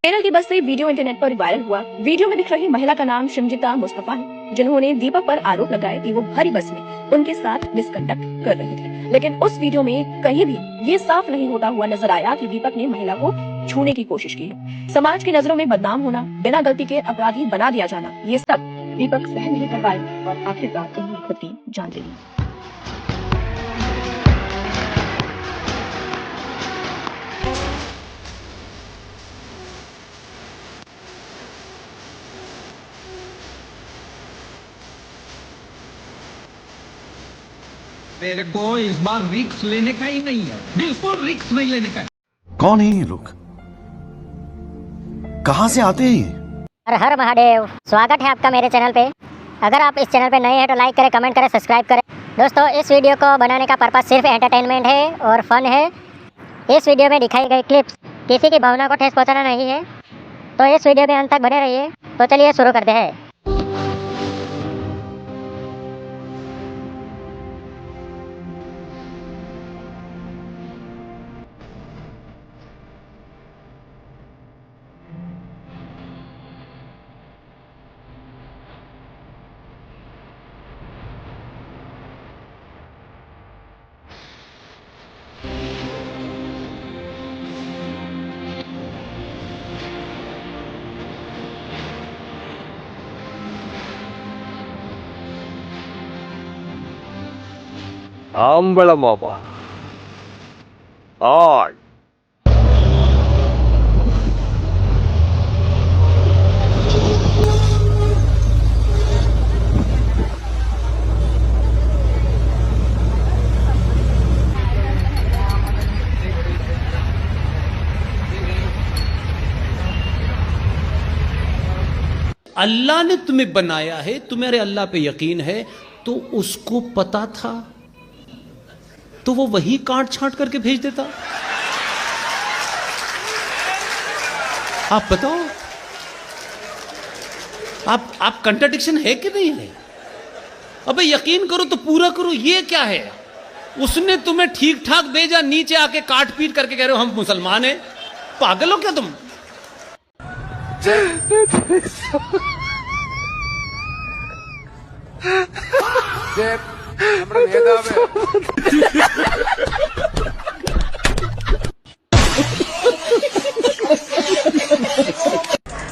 केरल की बस से वीडियो इंटरनेट पर वायरल हुआ। वीडियो में दिख रही महिला का नाम शिमजिता मुस्तफा है, जिन्होंने दीपक पर आरोप लगाए कि वो भरी बस में उनके साथ मिसकंडक्ट कर रहे थे। लेकिन उस वीडियो में कहीं भी ये साफ नहीं होता हुआ नजर आया कि दीपक ने महिला को छूने की कोशिश की। समाज की नजरों में बदनाम होना, बिना गलती के अपराधी बना दिया जाना, ये सब दीपक सहन नहीं कर पाए और आखिरकार उन्होंने खुद की जान ले ली। मेरे को इस बार रिस्क लेने का ही नहीं है, बिल्कुल रिस्क नहीं लेने का। कौन है ये लोग? कहां से आते हैं ये? हर हर महादेव। स्वागत है आपका मेरे चैनल पे। अगर आप इस चैनल पे नए हैं तो लाइक करें, कमेंट करें, सब्सक्राइब करें। दोस्तों, इस वीडियो को बनाने का पर्पस सिर्फ एंटरटेनमेंट है और फन है। इस वीडियो में दिखाई गई क्लिप्स किसी की भावना को ठेस पहुंचाना नहीं है, तो इस वीडियो में अंत तक बने रहिए। तो चलिए शुरू करते हैं। ஆம்பளமாவா? ஆய் अल्लाह ने तुम्हें बनाया है, तुम्हारे अल्लाह पे यकीन है, तो उसको पता था तो वो वही काट छांट करके भेज देता। आप बताओ, आप कंट्राडिक्शन है कि नहीं है? अबे यकीन करो तो पूरा करो। ये क्या है? उसने तुम्हें ठीक ठाक भेजा, नीचे आके काट पीट करके कह रहे हो हम मुसलमान हैं। पागल हो क्या तुम?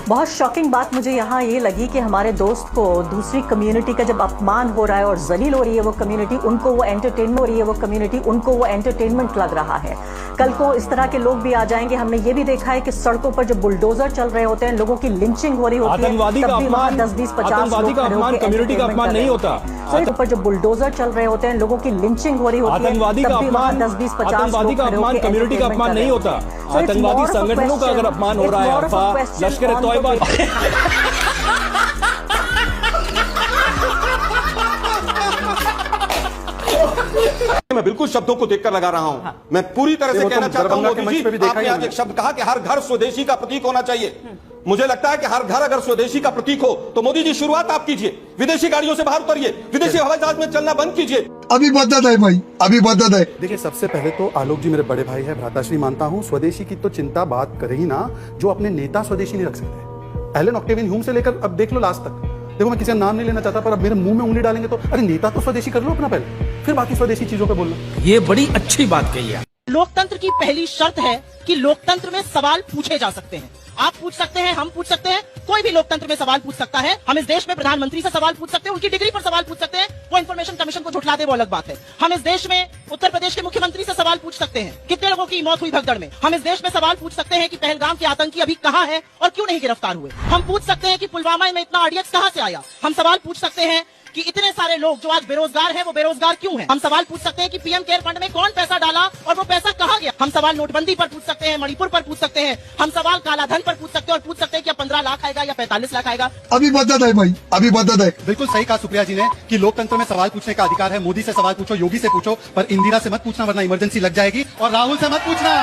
बहुत शॉकिंग बात मुझे यहाँ ये लगी कि हमारे दोस्त को दूसरी कम्युनिटी का जब अपमान हो रहा है और जलील हो रही है वो कम्युनिटी, उनको वो एंटरटेनमेंट हो रही है, वो कम्युनिटी उनको वो एंटरटेनमेंट लग रहा है। कल को इस तरह के लोग भी आ जाएंगे। हमने ये भी देखा है कि सड़कों पर जो बुलडोजर चल रहे होते हैं, लोगों की लिंचिंग हो रही होती है, तब भी वहाँ 10-20-50 लोग खड़े होकर कम्युनिटी का अपमान नहीं होता। सड़कों पर जो बुलडोजर चल रहे होते हैं, लोगों की लिंचिंग हो रही होती है, तब भी वहाँ 10-20-50 लोग खड़े होकर कम्युनिटी का अपमान नहीं होता। आतंकवादी संगठनों का अगर अपमान हो रहा है, लश्कर-ए-तोयबा मैं बिल्कुल शब्दों को देखकर लगा रहा हूं। मैं पूरी तरह से कहना चाहता हूं मोदी जी, आपने आज एक शब्द कहा कि हर घर स्वदेशी का प्रतीक होना चाहिए। मुझे लगता है कि हर घर अगर स्वदेशी का प्रतीक हो तो मोदी जी शुरुआत आप कीजिए, विदेशी गाड़ियों से बाहर उतरिए, विदेशी हवाई जहाज में चलना बंद कीजिए। अभी मदद है भाई, अभी मदद है। देखिए, सबसे पहले तो आलोक जी मेरे बड़े भाई है, भ्राताश्री मानता हूँ। स्वदेशी की तो चिंता बात करे ही ना, जो अपने नेता स्वदेशी नहीं रख सकते। एलन ऑक्टेवियन ह्यूम से लेकर अब देख लो लास्ट तक। देखो, मैं किसी का नाम नहीं लेना चाहता, पर अब मेरे मुंह में उंगली डालेंगे तो अरे नेता तो स्वदेशी कर लो अपना पहले, फिर बाकी स्वदेशी चीजों पे बोलना। ये बड़ी अच्छी बात कही है। लोकतंत्र की पहली शर्त है कि लोकतंत्र में सवाल पूछे जा सकते हैं। आप पूछ सकते हैं, हम पूछ सकते हैं, कोई भी लोकतंत्र में सवाल पूछ सकता है। हम इस देश में प्रधानमंत्री से सवाल पूछ सकते हैं, उनकी डिग्री पर सवाल पूछ सकते हैं। वो इन्फॉर्मेशन कमीशन को झुठला दे वो अलग बात है। हम इस देश में उत्तर प्रदेश के मुख्यमंत्री से सवाल पूछ सकते हैं, कितने लोगों की मौत हुई भगदड़ में। हम इस देश में सवाल पूछ सकते हैं कि पहलगाम के आतंकी अभी कहाँ है और क्यों नहीं गिरफ्तार हुए। हम पूछ सकते हैं कि पुलवामा में इतना आरडीएक्स कहाँ से आया। हम सवाल पूछ सकते हैं कि इतने सारे लोग जो आज बेरोजगार हैं वो बेरोजगार क्यों हैं। हम सवाल पूछ सकते हैं कि पीएम केयर फंड में कौन पैसा डाला और वो पैसा कहाँ गया। हम सवाल नोटबंदी पर पूछ सकते हैं, मणिपुर पर पूछ सकते हैं, हम सवाल कालाधन पर पूछ सकते हैं और पूछ सकते हैं कि 15 लाख आएगा या 45 लाख आएगा। अभी मदद है भाई, अभी मदद है। बिल्कुल सही कहा सुप्रिया जी ने कि लोकतंत्र में सवाल पूछने का अधिकार है। मोदी से सवाल पूछो, योगी से पूछो, पर इंदिरा से मत पूछना वरना इमरजेंसी लग जाएगी, और राहुल से मत पूछना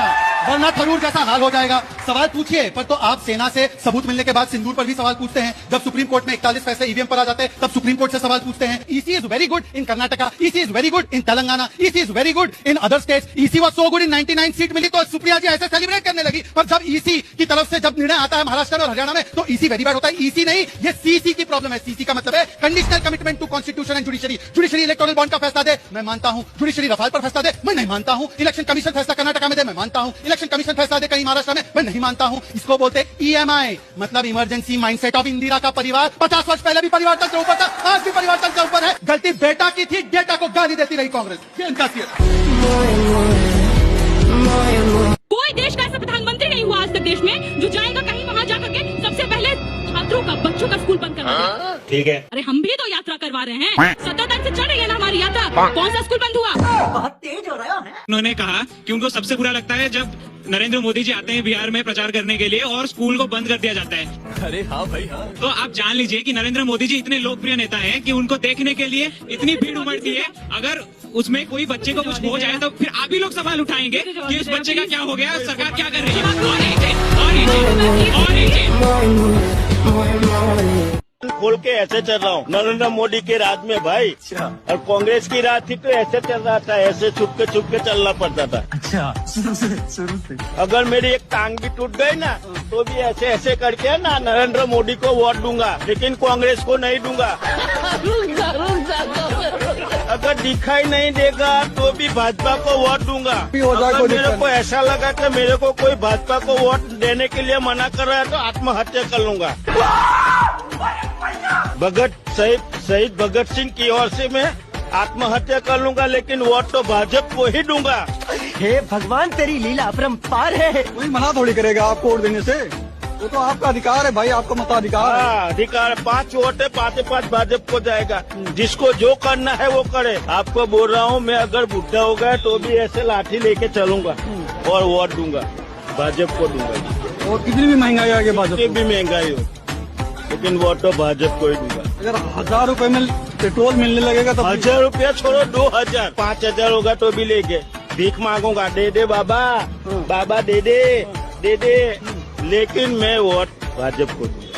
वरना थरूर जैसा हाल हो जाएगा। सवाल पूछिए, पर तो आप सेना से सबूत मिलने के बाद सिंदूर पर भी सवाल पूछते हैं। जब सुप्रीम कोर्ट में 41 फैसले ईवीएम पर आ जाते हैं, तब सुप्रीम कोर्ट से सवाल पूछते हैं। EC is very good in Karnataka, EC is very good in Telangana, EC is very good in other states. EC was so good in 99 seat मिली तो सुप्रिया जी ऐसे सेलिब्रेट करने लगी। पर जब ईसी की तरफ से जब निर्णय आता है महाराष्ट्र और हरियाणा में, तो ईसी वेरी बैड होता है। ईसी नहीं, ये सीसी की प्रॉब्लम है। सीसी का मतलब है conditional commitment to constitution and judiciary. Judiciary electoral bond का फैसला दे, मैं मानता हूं। जुडिशरी रफाल पर फैसला दे, मैं नहीं मानता हूं। इलेक्शन कमीशन फैसला कर्नाटका में दे, मैं मानता हूं। इलेक्शन कमीशन फैसला दे कहीं महाराष्ट्र में, मैं नहीं मानता हूं। इसको बोलते EMI, मतलब इमरजेंसी माइंडसेट ऑफ इंदिरा का परिवार। 50 वर्ष पहले भी परिवार तंत्र के ऊपर था, आज भी परिवार तंत्र के ऊपर है। गलती बेटा की थी, डेटा को गाली देती रही कांग्रेस। ये इनका कोई देश का ऐसा प्रधानमंत्री नहीं हुआ आज तक देश में जो जाएगा कहीं वहाँ जाकर के सबसे पहले छात्रों का, बच्चों का स्कूल बंद करवा देगा। ठीक है, अरे हम भी तो यात्रा करवा रहे हैं, 17 तारीख से चल रही है ना हमारी यात्रा। कौन सा स्कूल बंद हुआ? बहुत तेज हो रहा है। उन्होंने कहा कि उनको सबसे बुरा लगता है जब नरेंद्र मोदी जी आते हैं बिहार में प्रचार करने के लिए और स्कूल को बंद कर दिया जाता है। अरे हाँ भाई हाँ। तो आप जान लीजिए कि नरेंद्र मोदी जी इतने लोकप्रिय नेता हैं कि उनको देखने के लिए इतनी भीड़ उमड़ती है। अगर उसमें कोई बच्चे को कुछ हो जाए तो फिर आप ही लोग सवाल उठाएंगे कि उस बच्चे का क्या हो गया, सरकार क्या कर रही है। खोल के ऐसे चल रहा हूँ नरेंद्र मोदी के राज में भाई। और कांग्रेस की राज थी तो ऐसे चल रहा था, ऐसे छुप के चलना पड़ता था। अच्छा, शुरू से अगर मेरी एक टांग भी टूट गई ना तो भी ऐसे ऐसे करके ना नरेंद्र मोदी को वोट दूंगा, लेकिन कांग्रेस को नहीं दूंगा। अगर दिखाई नहीं देगा तो भी भाजपा को वोट दूंगा। अगर मेरे को ऐसा लगा कि मेरे को कोई भाजपा को वोट देने के लिए मना कर रहा है तो आत्महत्या कर लूंगा। शहीद भगत सिंह की ओर से मैं आत्महत्या कर लूंगा, लेकिन वोट तो भाजपा को ही दूंगा। हे भगवान, तेरी लीला अपरंपार है। कोई मना थोड़ी करेगा आपको वोट देने से, वो तो आपका अधिकार है भाई, आपका मताधिकार है। अधिकार 5 वोट है, 5 भाजपा को जाएगा। जिसको जो करना है वो करे। आपको बोल रहा हूँ, मैं अगर बुढ़ा हो गया तो भी ऐसे लाठी लेके चलूंगा और वोट दूंगा, भाजपा को दूंगा। और कितनी भी महंगाई आ गई, भाजपा भी महंगाई हो, लेकिन वोट तो भाजपा को ही दूंगा। अगर 1000 रुपए में पेट्रोल मिलने लगेगा तो 1000 रुपया छोड़ो, 2000 5000 होगा तो भी लेके भीख मांगूंगा। दे दे बाबा, बाबा दे दे, लेकिन मैं वोट भाजपा को दूंगा।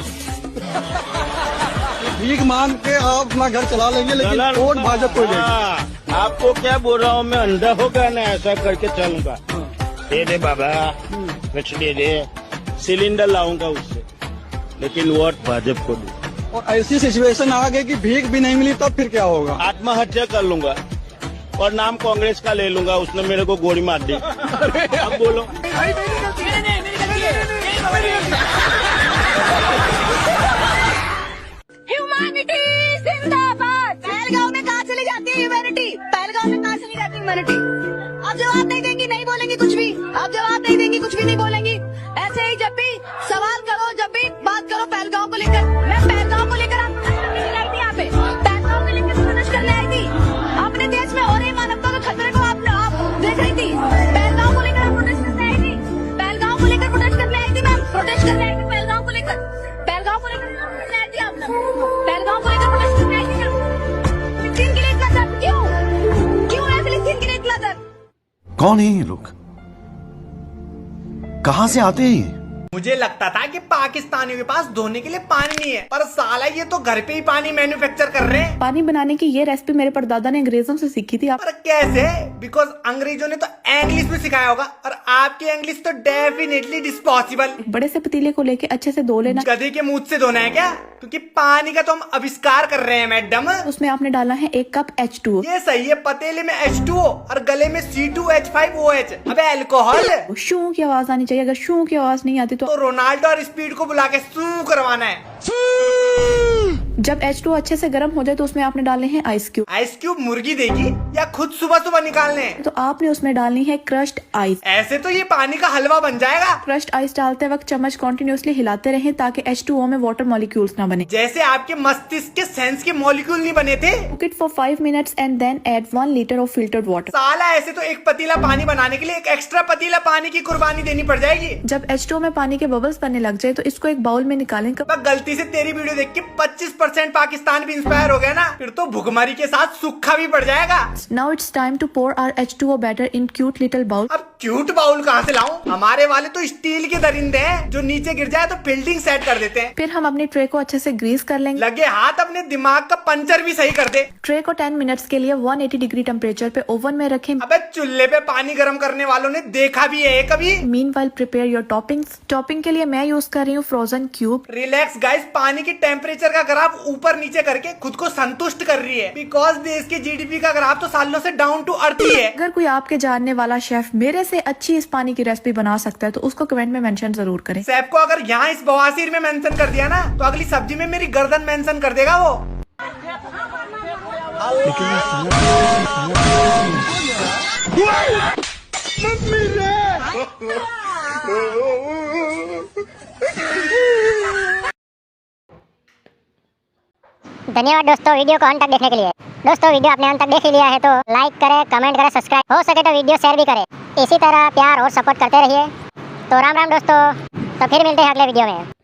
भीख मांग के आप अपना घर चला लेंगे, लेकिन वोट भाजपा को देंगे। आपको क्या बोल रहा हूँ, मैं अंधा होगा ना ऐसा करके चलूंगा। दे दे बाबा, कुछ दे दे, सिलेंडर लाऊंगा उससे, लेकिन वोट भाजपा को दूंगा। और ऐसी सिचुएशन आ गई कि भीख भी नहीं मिली तब फिर क्या होगा? आत्महत्या कर लूंगा और नाम कांग्रेस का ले लूंगा, उसने मेरे को गोली मार दी। अब बोलो। ह्यूमैनिटी जिंदाबाद। पहलगांव में कहाँ चली जाती है ह्यूमैनिटी? पहलगांव में कहाँ चली जाती है ह्यूमैनिटी? आप जवाब नहीं देंगी, नहीं बोलेंगी कुछ भी। आप जवाब नहीं देंगी, कुछ भी नहीं बोलेंगी। ऐसे ही जब भी सवाल करो, जब भी बात करो पहलगांव को लेकर, मैं पहलगांव को लेकर आप आई थी यहाँ पे, पहलगांव को लेकर प्रोटेस्ट करने आई थी। अपने देश में हो रही मानवता के खतरे को आप देख रही थी। पहलगांव को लेकर आप प्रोटेस्ट करने आई थी। पहलगांव को लेकर प्रोटेस्ट करने आई थी मैम, प्रोटेस्ट करने आई थी पहलगांव को लेकर। पहलगांव को लेकर करने आई थी आप लोग, पहलगांव को लेकर प्रोटेस्ट करने आई थी मैम। फिलिस्तीन के लिए इतना दर्द क्यों है फिलिस्तीन के लिए इतना दर्द? कौन है ये लोग, कहां से आते हैं ये? मुझे लगता था कि पाकिस्तानियों के पास धोने के लिए पानी नहीं है, पर साला ये तो घर पे ही पानी मैन्युफैक्चर कर रहे हैं। पानी बनाने की ये रेसिपी मेरे परदादा ने अंग्रेजों से सीखी थी। पर कैसे? बिकॉज अंग्रेजों ने तो इंग्लिश में सिखाया होगा और आपकी इंग्लिश तो डेफिनेटली डिस्पॉसिबल। बड़े से पतीले को लेके अच्छे से धो लेना। गधे के मुंह से धोना है क्या? क्योंकि पानी का तो हम आविष्कार कर रहे हैं मैडम। उसमें आपने डालना है 1 कप H2O। ये सही है, पतीले में H2O और गले में C2H5OH। अबे अल्कोहल। शू की आवाज आनी चाहिए, अगर शू की आवाज नहीं आती तो रोनाल्डो और स्पीड को बुला के शू करवाना है। जब H2O अच्छे से गर्म हो जाए तो उसमें आपने डालने हैं आइस क्यूब। आइस क्यूब मुर्गी देगी या खुद सुबह सुबह निकालने हैं? तो आपने उसमें डालनी है क्रश्ड आइस। ऐसे तो ये पानी का हलवा बन जाएगा। क्रश्ड आइस डालते वक्त चम्मच कंटिन्यूअसली हिलाते रहें ताकि H2O में वाटर मॉलिक्यूल्स ना बने। जैसे आपके मस्तिष्क के सेंस के मॉलिक्यूल नहीं बने थे। Cook it for 5 minutes and then add 1 litre of filtered water. साला ऐसे तो एक पतीला पानी बनाने के लिए एक एक्स्ट्रा पतीला पानी की कुर्बानी देनी पड़ जाएगी। जब H2O में पानी के बबल्स बनने लग जाए तो इसको एक बाउल में निकालें। गलती से तेरी वीडियो देख के 25 40% पाकिस्तान भी इंस्पायर हो गया ना, फिर तो भुखमरी के साथ सूखा भी पड़ जाएगा। Now it's time to pour our H2O batter in cute little bowl. अब क्यूट बाउल कहाँ से लाऊं? हमारे वाले तो स्टील के दरिंदे हैं जो नीचे गिर जाए तो फील्डिंग सेट कर देते हैं। फिर हम अपनी ट्रे को अच्छे से ग्रीस कर लेंगे। लगे हाथ अपने दिमाग का पंचर भी सही कर दे। ट्रे को 10 मिनट्स के लिए 180 डिग्री टेम्परेचर पे ओवन में रखें। अबे चूल्हे पे पानी गर्म करने वालों ने देखा भी है कभी? Meanwhile prepare your toppings. Topping के लिए मैं यूज कर रही हूँ फ्रोजन क्यूब। रिलैक्स गाइस, पानी की टेम्परेचर का ग्राफ ऊपर नीचे करके खुद को संतुष्ट कर रही है, बिकॉज देश के जीडीपी का ग्राफ तो सालों से डाउन टू अर्थ ही है। अगर कोई आपके जानने वाला शेफ मेरे से अच्छी इस पानी की रेसिपी बना सकता है तो उसको कमेंट में मेंशन जरूर करें। शेफ को अगर यहाँ इस बवासीर में मेंशन कर दिया ना तो अगली सब्जी में मेरी गर्दन मेंशन कर देगा वो। धन्यवाद दोस्तों वीडियो को अंत तक देखने के लिए। दोस्तों वीडियो आपने अंत तक देख लिया है तो लाइक करें, कमेंट करें, सब्सक्राइब हो सके तो वीडियो शेयर भी करें। इसी तरह प्यार और सपोर्ट करते रहिए। तो राम राम दोस्तों, तो फिर मिलते हैं अगले वीडियो में।